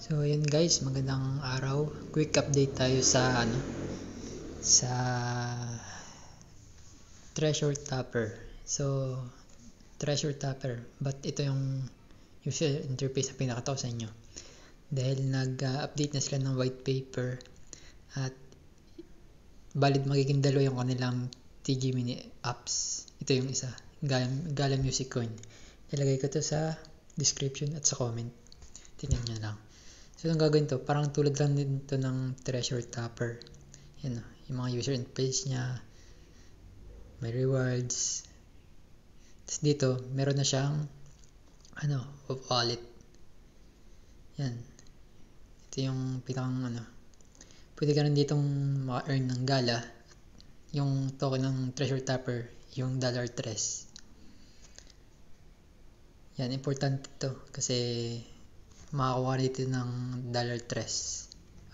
So yun guys, magandang araw. Quick update tayo sa Treasure Topper. So Treasure Topper, but ito yung user interface na pinakita ko sa inyo. Dahil nag-update na sila ng white paper at valid magiging dalawa yung kanilang TG Mini apps. Ito yung isa, Gala Music Coin. Ilagay ko to sa description at sa comment. Tingnan nyo lang. So, ang gagawin to, parang tulad lang din to ng Treasure Topper. Yan, yung mga user interface niya, may rewards. Tapos dito, meron na siyang of wallet. Yan. Ito yung pinakang pwede ka rin ditong maka-earn ng Gala. Yung token ng Treasure Topper, yung $3. Yan, importante to kasi makakuha dito ng $3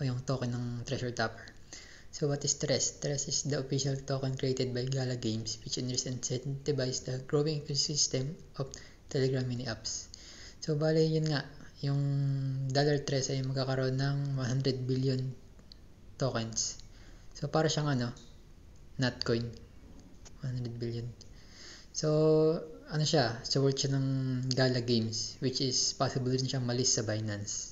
o yung token ng Treasure Topper. So what is TRES? TRES is the official token created by Gala Games which incentivizes the growing ecosystem of Telegram mini apps. So bale yun nga, yung $3 ay magkakaroon ng 100 billion tokens. So para siyang Notcoin, 100 billion. So siya, so worth siya ng Gala Games which is possible din siyang malist sa Binance.